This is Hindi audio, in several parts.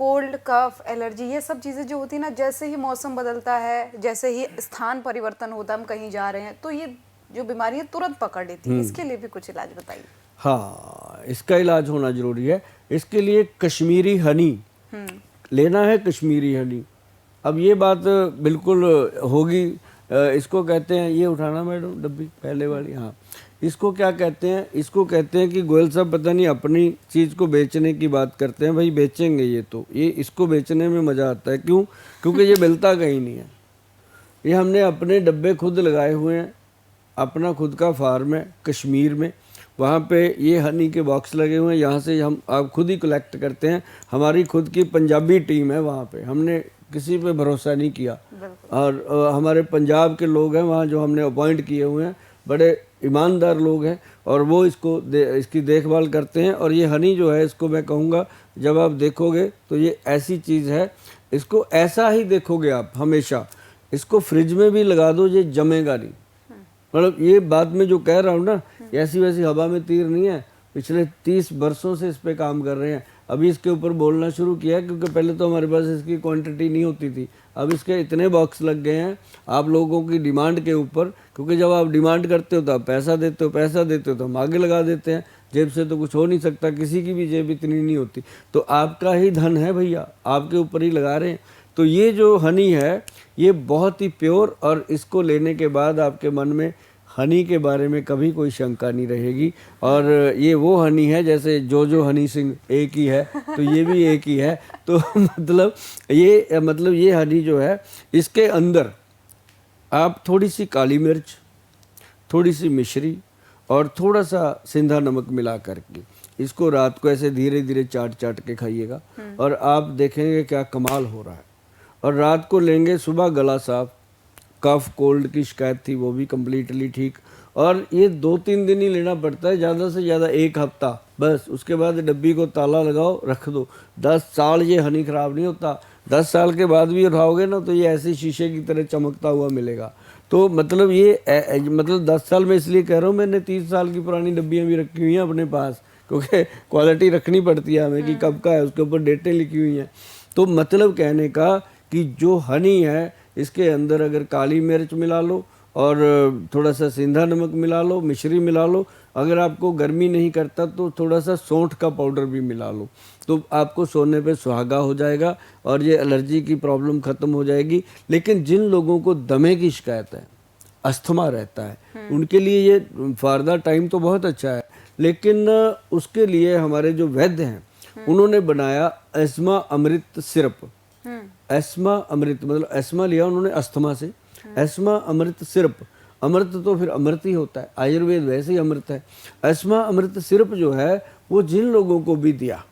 कोल्ड कफ एलर्जी ये सब चीज़ें जो होती है ना, जैसे ही मौसम बदलता है, जैसे ही स्थान परिवर्तन होता है, हम कहीं जा रहे हैं तो ये जो बीमारी है तुरंत पकड़ लेती है। इसके लिए भी कुछ इलाज बताइए। हाँ, इसका इलाज होना जरूरी है। इसके लिए कश्मीरी हनी लेना है, कश्मीरी हनी। अब ये बात बिल्कुल होगी, इसको कहते हैं, ये उठाना मैडम डब्बी पहले वाली, हाँ, इसको क्या कहते हैं? इसको कहते हैं कि गोयल साहब पता नहीं अपनी चीज़ को बेचने की बात करते हैं। भाई बेचेंगे ये तो, ये इसको बेचने में मज़ा आता है। क्यों? क्योंकि ये मिलता कहीं नहीं है। ये हमने अपने डब्बे खुद लगाए हुए हैं, अपना खुद का फार्म है कश्मीर में, वहाँ पे ये हनी के बॉक्स लगे हुए हैं। यहाँ से हम आप खुद ही कलेक्ट करते हैं। हमारी खुद की पंजाबी टीम है वहाँ पे, हमने किसी पे भरोसा नहीं किया। और हमारे पंजाब के लोग हैं वहाँ जो हमने अपॉइंट किए हुए हैं, बड़े ईमानदार लोग हैं, और वो इसकी देखभाल करते हैं। और ये हनी जो है, इसको मैं कहूँगा जब आप देखोगे तो ये ऐसी चीज़ है, इसको ऐसा ही देखोगे आप हमेशा। इसको फ्रिज में भी लगा दो, ये जमेगा नहीं। मतलब ये बात में जो कह रहा हूँ ना, ऐसी वैसी हवा में तीर नहीं है। पिछले 30 वर्षों से इस पे काम कर रहे हैं। अभी इसके ऊपर बोलना शुरू किया है क्योंकि पहले तो हमारे पास इसकी क्वांटिटी नहीं होती थी। अब इसके इतने बॉक्स लग गए हैं आप लोगों की डिमांड के ऊपर, क्योंकि जब आप डिमांड करते हो तो आप पैसा देते हो तो हम आगे लगा देते हैं। जेब से तो कुछ हो नहीं सकता, किसी की भी जेब इतनी नहीं होती। तो आपका ही धन है भैया, आपके ऊपर ही लगा रहे हैं। तो ये जो हनी है ये बहुत ही प्योर, और इसको लेने के बाद आपके मन में हनी के बारे में कभी कोई शंका नहीं रहेगी। और ये वो हनी है जैसे जो हनी सिंह एक ही है, तो ये भी एक ही है। तो मतलब ये हनी जो है, इसके अंदर आप थोड़ी सी काली मिर्च, थोड़ी सी मिश्री और थोड़ा सा सिंधा नमक मिला करके इसको रात को ऐसे धीरे धीरे चाट चाट के खाइएगा, और आप देखेंगे क्या कमाल हो रहा है। और रात को लेंगे, सुबह गला साफ, कफ कोल्ड की शिकायत थी वो भी कम्प्लीटली ठीक। और ये 2-3 दिन ही लेना पड़ता है, ज़्यादा से ज़्यादा 1 हफ्ता बस। उसके बाद डब्बी को ताला लगाओ, रख दो। 10 साल ये हनी ख़राब नहीं होता। 10 साल के बाद भी उठाओगे ना तो ये ऐसे शीशे की तरह चमकता हुआ मिलेगा। तो मतलब ये मतलब 10 साल में इसलिए कह रहा हूँ, मैंने 30 साल की पुरानी डब्बियाँ भी रखी हुई हैं अपने पास, क्योंकि क्वालिटी रखनी पड़ती है हमें कि कब का है, उसके ऊपर डेटें लिखी हुई हैं। तो मतलब कहने का कि जो हनी है इसके अंदर अगर काली मिर्च मिला लो और थोड़ा सा सिंधा नमक मिला लो, मिश्री मिला लो, अगर आपको गर्मी नहीं करता तो थोड़ा सा सौंठ का पाउडर भी मिला लो, तो आपको सोने पे सुहागा हो जाएगा और ये एलर्जी की प्रॉब्लम ख़त्म हो जाएगी। लेकिन जिन लोगों को दमे की शिकायत है, अस्थमा रहता है, उनके लिए ये फार्दा टाइम तो बहुत अच्छा है, लेकिन उसके लिए हमारे जो वैद्य हैं उन्होंने बनाया एस्मा अमृत सिरप। एस्मा अमृत मतलब एस्मा लिया उन्होंने अस्थमा से, एस्मा अमृत सिरप। अमृत तो फिर अमृत ही होता है, आयुर्वेद वैसे ही अमृत है। एस्मा अमृत सिरप जो है वो जिन लोगों को भी दिया,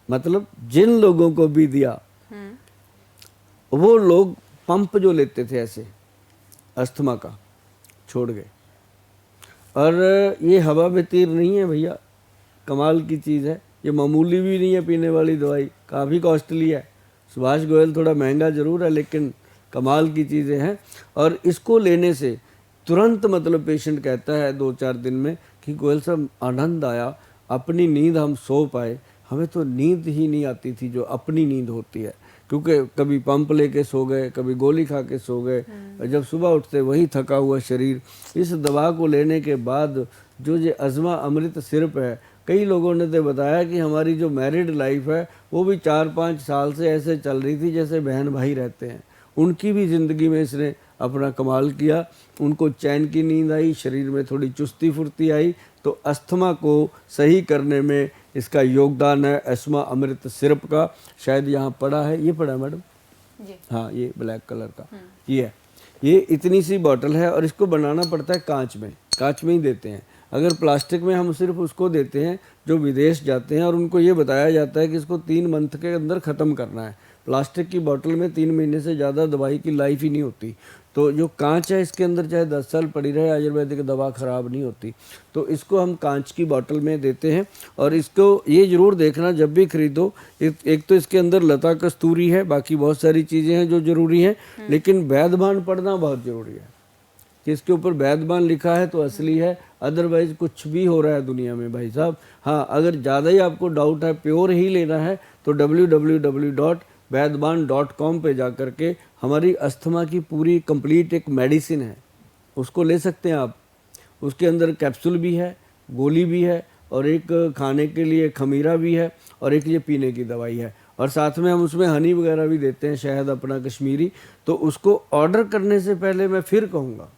मतलब जिन लोगों को भी दिया, वो लोग पंप जो लेते थे ऐसे अस्थमा का छोड़ गए। और ये हवा में तीर नहीं है भैया, कमाल की चीज़ है। ये मामूली भी नहीं है पीने वाली दवाई, काफ़ी कॉस्टली है। सुभाष गोयल थोड़ा महंगा ज़रूर है, लेकिन कमाल की चीज़ें हैं। और इसको लेने से तुरंत मतलब पेशेंट कहता है 2-4 दिन में कि गोयल साहब आनंद आया, अपनी नींद हम सो पाए। हमें तो नींद ही नहीं आती थी जो अपनी नींद होती है, क्योंकि कभी पंप लेके सो गए, कभी गोली खा के सो गए, जब सुबह उठते वही थका हुआ शरीर। इस दवा को लेने के बाद जो ये अज़मा अमृत सिरप है, कई लोगों ने तो बताया कि हमारी जो मैरिड लाइफ है वो भी 4-5 साल से ऐसे चल रही थी जैसे बहन भाई रहते हैं। उनकी भी ज़िंदगी में इसने अपना कमाल किया, उनको चैन की नींद आई, शरीर में थोड़ी चुस्ती फुर्ती आई। तो अस्थमा को सही करने में इसका योगदान है एस्मा अमृत सिरप का। शायद यहाँ पड़ा है, ये पड़ा है मैडम जी, हाँ, ये ब्लैक कलर का ये है। ये इतनी सी बॉटल है और इसको बनाना पड़ता है कांच में ही देते हैं। अगर प्लास्टिक में हम सिर्फ उसको देते हैं जो विदेश जाते हैं, और उनको ये बताया जाता है कि इसको 3 मंथ के अंदर ख़त्म करना है। प्लास्टिक की बोतल में 3 महीने से ज़्यादा दवाई की लाइफ ही नहीं होती। तो जो कांच है इसके अंदर चाहे 10 साल पड़ी रहे, आयुर्वेदिक दवा ख़राब नहीं होती। तो इसको हम कांच की बोतल में देते हैं। और इसको ये ज़रूर देखना जब भी खरीदो, एक तो इसके अंदर लता कस्तूरी है, बाकी बहुत सारी चीज़ें हैं जो ज़रूरी हैं, लेकिन वैद्यमान पढ़ना बहुत ज़रूरी है कि इसके ऊपर वैद्यमान लिखा है तो असली है, अदरवाइज कुछ भी हो रहा है दुनिया में भाई साहब। हाँ, अगर ज़्यादा ही आपको डाउट है, प्योर ही लेना है, तो www.वैद्यवान.com पे जा करके हमारी अस्थमा की पूरी कंप्लीट एक मेडिसिन है, उसको ले सकते हैं आप। उसके अंदर कैप्सूल भी है, गोली भी है, और एक खाने के लिए खमीरा भी है, और एक ये पीने की दवाई है, और साथ में हम उसमें हनी वगैरह भी देते हैं, शहद अपना कश्मीरी। तो उसको ऑर्डर करने से पहले मैं फिर कहूँगा,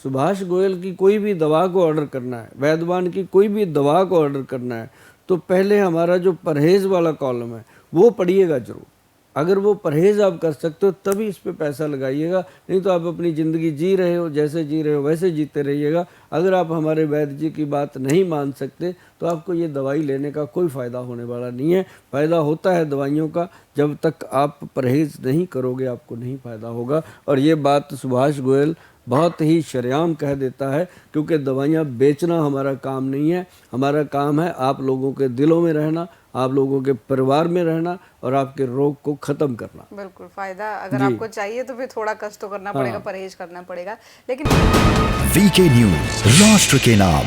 सुभाष गोयल की कोई भी दवा को ऑर्डर करना है, वैद्यवान की कोई भी दवा को ऑर्डर करना है, तो पहले हमारा जो परहेज वाला कॉलम है वो पढ़िएगा जरूर। अगर वो परहेज आप कर सकते हो तभी इस पे पैसा लगाइएगा, नहीं तो आप अपनी ज़िंदगी जी रहे हो, जैसे जी रहे हो वैसे जीते रहिएगा। अगर आप हमारे वैद्य जी की बात नहीं मान सकते तो आपको ये दवाई लेने का कोई फ़ायदा होने वाला नहीं है। फ़ायदा होता है दवाइयों का, जब तक आप परहेज नहीं करोगे आपको नहीं फ़ायदा होगा। और ये बात सुभाष गोयल बहुत ही शरेआम कह देता है, क्योंकि दवाइयाँ बेचना हमारा काम नहीं है। हमारा काम है आप लोगों के दिलों में रहना, आप लोगों के परिवार में रहना, और आपके रोग को ख़त्म करना। बिल्कुल, फायदा अगर आपको चाहिए तो फिर थोड़ा कष्ट तो करना पड़ेगा, परहेज करना पड़ेगा। लेकिन वीके न्यूज, राष्ट्र के नाम।